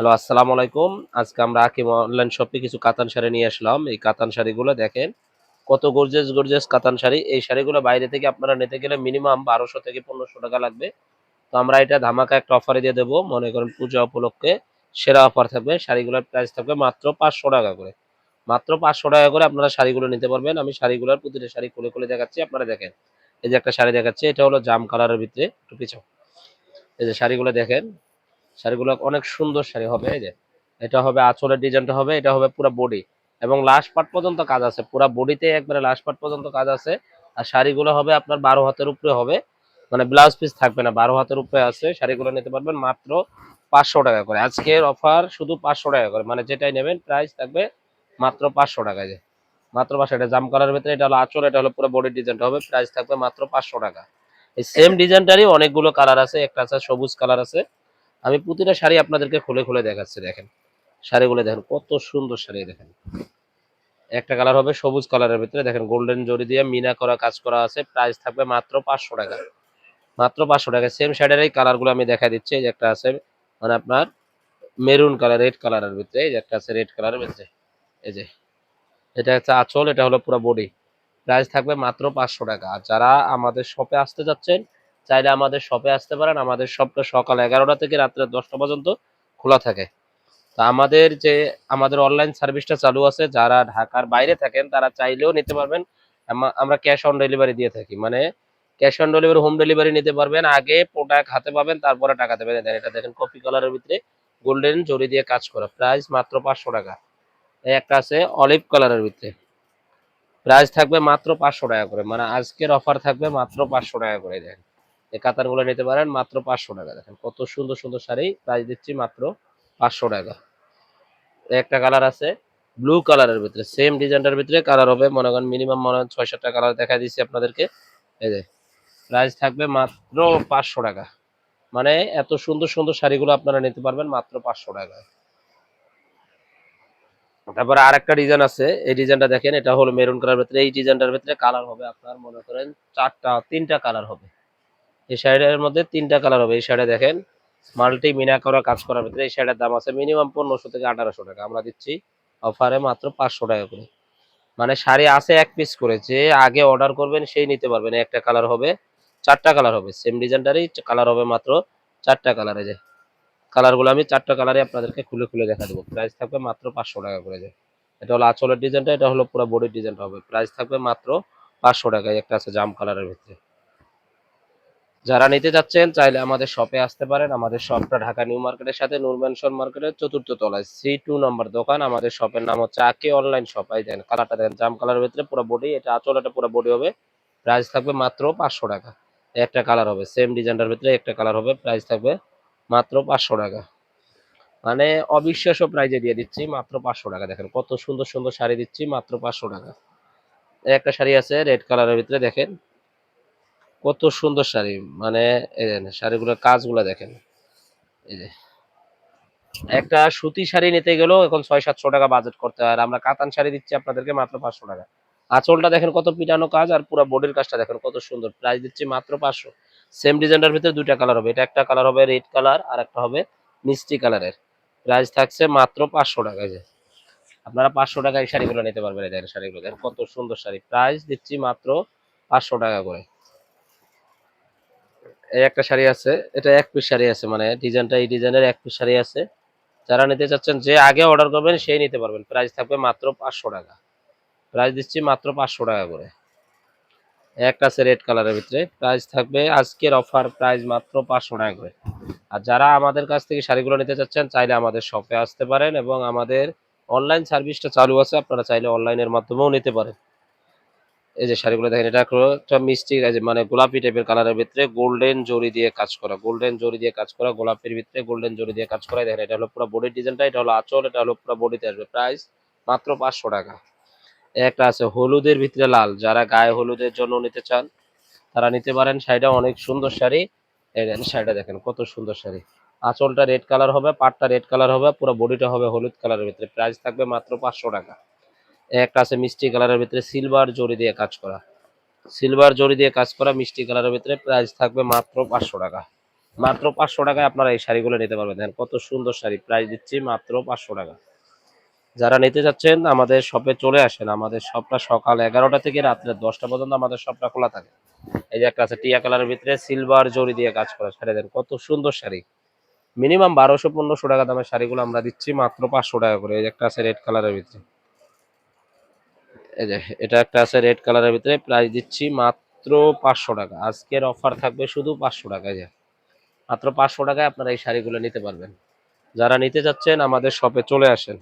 Hello, আসসালামু আলাইকুম। আজকে আমরা আকিম অনলাইন শপে কিছু কাতান শাড়ি নিয়ে আসলাম। এই কাতান শাড়িগুলো দেখেন কত গর্জিয়াস, গর্জিয়াস কাতান শাড়ি। এই শাড়িগুলো বাইরে থেকে আপনারা নিতে গেলে মিনিমাম ১২০০ থেকে ১৫০০ টাকা লাগবে। তো আমরা এটা ধামাকা একটা অফারে দিয়ে দেবো। মনে করেন পূজা উপলক্ষে সেরা অফার থাকবে। শাড়িগুলোর প্রাইস থাকবে মাত্র ৳৫০০ করে। মাত্র ৳৫০০ করে আপনারা শাড়িগুলো নিতে পারবেন। আমি শাড়িগুলোর প্রতিটা শাড়ি খুলে, খুলে দেখাচ্ছি আপনারা দেখেন। এই যে একটা শাড়ি দেখাচ্ছি, এটা হলো জাম কালারের ভিতরে, একটু পিছাও। এই যে শাড়িগুলো দেখেন। শাড়িগুলো অনেক সুন্দর শাড়ি হবে। এই যে এটা হবে আঁচলের ডিজাইনটা হবে, এটা হবে পুরা বডি এবং লাস্ট পার্ট পর্যন্ত কাজ আছে। পুরা বডিতে একবারে লাস্ট পার্ট পর্যন্ত কাজ আছে। আর শাড়িগুলো হবে আপনার ১২ হাতের উপরে হবে, মানে ব্লাউজ পিস থাকবে না, ১২ হাতের উপরে আছে। শাড়িগুলো নিতে পারবেন মাত্র ৳৫০০ করে। আজকের অফার শুধু ৳৫০০ করে, মানে যেটাই নেবেন প্রাইস থাকবে মাত্র ৳৫০০। যে মাত্র ৫০০। এটা জাম কালারের ভিতরে, এটা হলো আঁচল, এটা হলো পুরো বডির ডিজাইনটা হবে, প্রাইস থাকবে মাত্র ৳৫০০। এই সেম ডিজাইনটারই অনেকগুলো কালার আছে, একটা আছে সবুজ কালার আছে। আমি প্রতিটা শাড়ি আপনাদেরকে খুলে খুলে দেখাচ্ছি। দেখেন শাড়িগুলো, দেখেন কত সুন্দর শাড়ি। দেখেন একটা কালার হবে সবুজ কালারের ভিতরে, দেখেন গোল্ডেন জরি দিয়ে মিনা করা কাজ করা আছে, প্রাইস থাকবে মাত্র ৳৫০০। মাত্র ৳৫০০। সেম শাড়ির এই কালারগুলো আমি দেখাই দিচ্ছি। এই যে একটা আছে মানে আপনার মেরুন কালার, রেড কালারের ভিতরে, এই যে একটা আছে রেড কালারের ভিতরে। এই যে এটা হচ্ছে আঁচল, এটা হলো পুরো বডি, প্রাইস থাকবে মাত্র ৳৫০০। আর যারা আমাদের শপে আসতে যাচ্ছেন চাইলে আমাদের শপে আসতে পারেন। আমাদের শপটা সকাল ১১টা থেকে রাত্রে ১০টা পর্যন্ত খোলা থাকে। তা আমাদের অনলাইন সার্ভিসটা চালু আছে। যারা ঢাকার বাইরে থাকেন তারা চাইলেও নিতে পারবেন। আমরা ক্যাশ অন ডেলিভারি দিয়ে থাকি। মানে cash on delivery, home delivery নিতে পারবেন। আগে প্রোডাক্ট হাতে পাবেন, তারপরে টাকা দেবেন। দেন এটা দেখেন কফি কালারের ভিতরে গোল্ডেন জরি দিয়ে কাজ করা, প্রাইস মাত্র ৳৫০০। এই একটা আছে অলিভ কালারের ভিতরে, প্রাইস থাকবে মাত্র ৳৫০০ করে। মানে আজকের অফার থাকবে মাত্র ৳৫০০ করে। দেখেন এই কাতারগুলো নিতে পারেন মাত্র ৳৫০০। দেখেন কত সুন্দর সুন্দর শাড়ি, প্রাইস দিচ্ছি মাত্র ৳৫০০। একটা কালার আছে ব্লু কালারের ভিতরে, সেম ডিজাইনটার ভিতরে কালার হবে, মনে করেন মিনিমাম মনে হয় ৬-৭টা কালার দেখা দিচ্ছি আপনাদেরকে। এই যে প্রাইস থাকবে মাত্র ৳৫০০। মানে এত সুন্দর সুন্দর শাড়িগুলো আপনারা নিতে পারবেন মাত্র ৳৫০০। তারপরে আরেকটা ডিজাইন আছে, এই ডিজাইনটা দেখেন, এটা হলো মেরুন কালারের ভিতরে। এই ডিজাইনটার ভিতরে কালার হবে আপনার মনে করেন ৩টা কালার হবে। এই শাড়িটার মধ্যে ৩টা কালার হবে। এই শাড়ি দেখেন মাল্টি মিনা করা কাজ করার ভিতরে, এই শাড়িটার দাম আছে মিনিমাম ১৫০০ থেকে ৳১৮০০। আমরা দিচ্ছি অফারে মাত্র ৳৫০০ করে। মানে শাড়ি আছে ১ পিস করে, যে আগে অর্ডার করবেন সেই নিতে পারবেন। একটা কালার হবে, ৪টা কালার হবে, সেম ডিজাইনটারই কালার হবে মাত্র ৪টা কালার। এই যে কালারগুলো আমি ৪টা কালারে আপনাদেরকে খুলে খুলে দেখা দেবো। প্রাইস থাকবে মাত্র ৳৫০০ করে। যে এটা হলো আঁচলের ডিজাইনটা, এটা হলো পুরো বডির ডিজাইনটা হবে, প্রাইস থাকবে মাত্র ৳৫০০। একটা আছে জাম কালারের ভিতরে। যারা নিতে চাচ্ছেন চাইলে আমাদের শপে আসতে পারেন। আমাদের শপটা ঢাকা নিউ মার্কেটের সাথে নূর ম্যানশন মার্কেটের ৪র্থ তলায়, C2 নম্বর দোকান। আমাদের শপের নাম হচ্ছে আকি অনলাইন শপ। এই দেখেন কালারটা দেখেন, জাম কালারের ভিতরে পুরো বডি, এটা আঁচল, এটা পুরো বডি হবে, প্রাইস থাকবে মাত্র ৳৫০০। একটা কালার হবে সেম ডিজাইনটার ভিতরে, একটা কালার হবে, প্রাইস থাকবে মাত্র ৳৫০০। মানে অবিশ্বাস্য প্রাইজে দিয়ে দিচ্ছি মাত্র ৳৫০০। দেখেন কত সুন্দর সুন্দর শাড়ি দিচ্ছি মাত্র ৳৫০০। একটা শাড়ি আছে রেড কালারের ভিতরে, দেখেন কত সুন্দর শাড়ি। মানে এই দেখেন শাড়িগুলোর কাজগুলো দেখেন। এই যে একটা সুতি শাড়ি নিতে গেলেও এখন ৬০০-৭০০ বাজেট করতে হয়, আর আমরা কাতান শাড়ি দিচ্ছি আপনাদেরকে মাত্র ৳৫০০। আঁচলটা দেখেন কত পিটানো কাজ, আর পুরো বডির কাজটা দেখেন কত সুন্দর, প্রাইস দিচ্ছি মাত্র ৫০০। সেম ডিজাইনটার ভিতরে ২টা কালার হবে, এটা একটা কালার হবে রেড কালার, আর একটা হবে মিষ্টি কালারের, প্রাইস থাকছে মাত্র ৳৫০০। এই যে আপনারা ৳৫০০ এই শাড়িগুলো নিতে পারবেন। এই দেখেন শাড়িগুলো দেখেন কত সুন্দর শাড়ি, প্রাইস দিচ্ছি মাত্র ৳৫০০ করে। এই একটা শাড়ি আছে, এটা এক পিস শাড়ি আছে, মানে ডিজাইনটা এই ডিজাইনের এক পিস শাড়ি আছে। যারা নিতে চাচ্ছেন যে আগে অর্ডার করবেন সেই নিতে পারবেন, প্রাইস থাকবে মাত্র ৳৫০০। প্রাইস দিচ্ছি মাত্র ৳৫০০ করে। একটা আছে রেড কালারের ভিতরে, প্রাইস থাকবে আজকের অফার প্রাইস মাত্র ৳৫০০ করে। আর যারা আমাদের কাছ থেকে শাড়িগুলো নিতে চাচ্ছেন চাইলে আমাদের শপে আসতে পারেন, এবং আমাদের অনলাইন সার্ভিসটা চালু আছে, আপনারা চাইলে অনলাইনের মাধ্যমেও নিতে পারেন। এই যে শাড়িগুলো দেখেন, এটা একটা মিষ্টি মানে গোলাপি টাইপের কালারের ভিতরে গোল্ডেন জরি দিয়ে কাজ করা, গোল্ডেন জরি দিয়ে কাজ করা, গোলাপের ভিতরে গোল্ডেন জরি দিয়ে কাজ করা। দেখেন এটা হলো পুরো বডির ডিজাইনটা, এটা হলো আঁচল, এটা হলো পুরো বডিতে আসবে, প্রাইস মাত্র ৳৫০০। একটা আছে হলুদের ভিতরে লাল, যারা গায়ে হলুদের জন্য নিতে চান তারা নিতে পারেন। শাড়িটা অনেক সুন্দর শাড়ি। এই দেখেন শাড়িটা দেখেন কত সুন্দর শাড়ি। আঁচলটা রেড কালার হবে, পাটটা রেড কালার হবে, পুরো বডিটা হবে হলুদ কালারের ভিতরে, প্রাইস থাকবে মাত্র ৳৫০০। একটা আছে মিষ্টি কালারের ভিতরে সিলভার জরি দিয়ে কাজ করা, সিলভার জরি দিয়ে কাজ করা মিষ্টি কালারের ভিতরে, প্রাইস থাকবে মাত্র ৳৫০০। মাত্র 500 টাকায় আপনারা এই শাড়িগুলো নিতে পারবেন। দেখেন কত সুন্দর শাড়ি, প্রাইস দিচ্ছি মাত্র 500 টাকা। যারা নিতে চাচ্ছেন আমাদের শপে চলে আসেন। আমাদের শপটা সকাল 11টা থেকে রাত্রে 10টা পর্যন্ত আমাদের শপটা খোলা থাকে। এই যে একটা আছে টিয়া কালারের ভিতরে সিলভার জরি দিয়ে কাজ করা শাড়ি, দেন কত সুন্দর শাড়ি। মিনিমাম 1200-1500 টাকা দামের শাড়িগুলো আমরা দিচ্ছি মাত্র 500 টাকা করে। এই যে একটা আছে রেড কালারের ভিতরে, এই যে এটা একটা আছে রেড কালারের ভিতরে, প্রাইস দিচ্ছি মাত্র 500 টাকা। আজকের অফার থাকবে শুধু 500 টাকা। এই যে মাত্র 500 টাকায় আপনারা এই শাড়িগুলো নিতে পারবেন। যারা নিতে চাচ্ছেন আমাদের শপে চলে আসেন।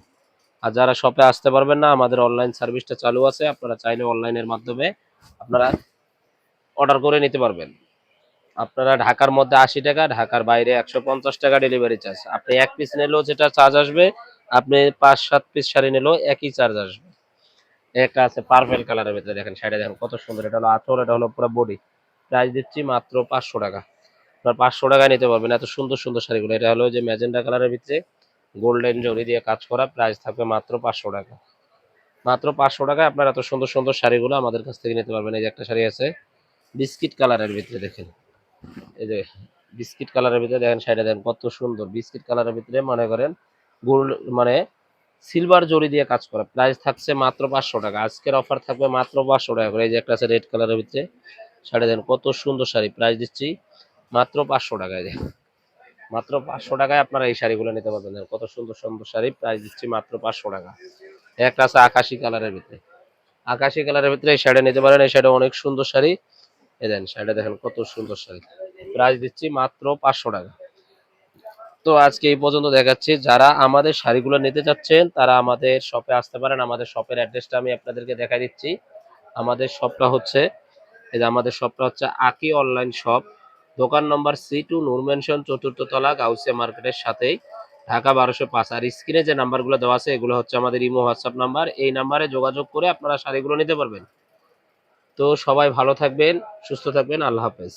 আর যারা শপে আসতে পারবেন না, আমাদের অনলাইন সার্ভিসটা চালু আছে। আপনারা চাইলে অনলাইনের মাধ্যমে আপনারা অর্ডার করে নিতে পারবেন। আপনারা ঢাকার মধ্যে 80 টাকা, ঢাকার বাইরে 150 টাকা ডেলিভারি চার্জ। আপনি এক পিস নিলেও যেটা চার্জ আসবে, আপনি 5-7 পিস শাড়ি নিলেও একই চার্জ আসবে। একটা আছে পার্পল কালারের ভিতরে, দেখেন শাড়িটা দেখেন কত সুন্দর। এটা হলো আঁচল, এটা হলো পুরো বডি। প্রাইস দিচ্ছি মাত্র 500 টাকা। আপনার 500 টাকায় নিতে পারবেন এত সুন্দর সুন্দর শাড়িগুলো। এটা হলো যে ম্যাজেন্টা কালারের ভিতরে গোল্ডেন জরি দিয়ে কাজ করা, প্রাইস থাকবে মাত্র 500 টাকা। মাত্র 500 টাকায় আপনার এত সুন্দর সুন্দর শাড়িগুলো আমাদের কাছ থেকে নিতে পারবেন। এই যে একটা শাড়ি আছে বিস্কিট কালারের ভিতরে, দেখেন এই যে বিস্কিট কালারের ভিতরে, দেখেন শাড়িটা দেখেন কত সুন্দর। বিস্কিট কালারের ভিতরে মনে করেন গোল্ড মানে সিলভার জরি দিয়ে কাজ করা, প্রাইস থাকছে মাত্র 500 টাকা। আজকের অফার থাকবে মাত্র 500 টাকা করে। এই যে একটা আছে রেড কালারের ভিতরে শাড়ি, দেন কত সুন্দর শাড়ি, প্রাইস দিচ্ছি মাত্র 500 টাকায়। মাত্র 500 টাকায় আপনারা এই শাড়িগুলো নিতে পারবেন। দেখেন কত সুন্দর সুন্দর শাড়ি, প্রাইস দিচ্ছি মাত্র 500 টাকা। একটা আছে আকাশি কালারের ভিতরে, আকাশি কালারের ভিতরে এই শাড়ি নিতে পারেন। এই শাড়ি অনেক সুন্দর শাড়ি। এই দেন শাড়িটা দেখেন কত সুন্দর শাড়ি, প্রাইস দিচ্ছি মাত্র 500 টাকা। তো আজকে এই পর্যন্ত দেখাচ্ছি। যারা আমাদের শাড়িগুলো নিতে চাচ্ছেন তারা আমাদের শপে আসতে পারেন। আমাদের শপের অ্যাড্রেসটা আমি আপনাদেরকে দেখাই দিচ্ছি। আমাদের শপটা হচ্ছে, এই যে আমাদের শপটা হচ্ছে আকি অনলাইন শপ, দোকান নম্বর C2, নূর ম্যানশন, 4র্থ তলা, গাউসিয়া মার্কেটের সাথেই, ঢাকা 1205। আর স্ক্রিনে যে নাম্বারগুলো দেওয়া আছে এগুলো হচ্ছে আমাদের ইমো হোয়াটসঅ্যাপ নাম্বার। এই নাম্বারে যোগাযোগ করে আপনারা শাড়িগুলো নিতে পারবেন। তো সবাই ভালো থাকবেন, সুস্থ থাকবেন। আল্লাহ হাফেজ।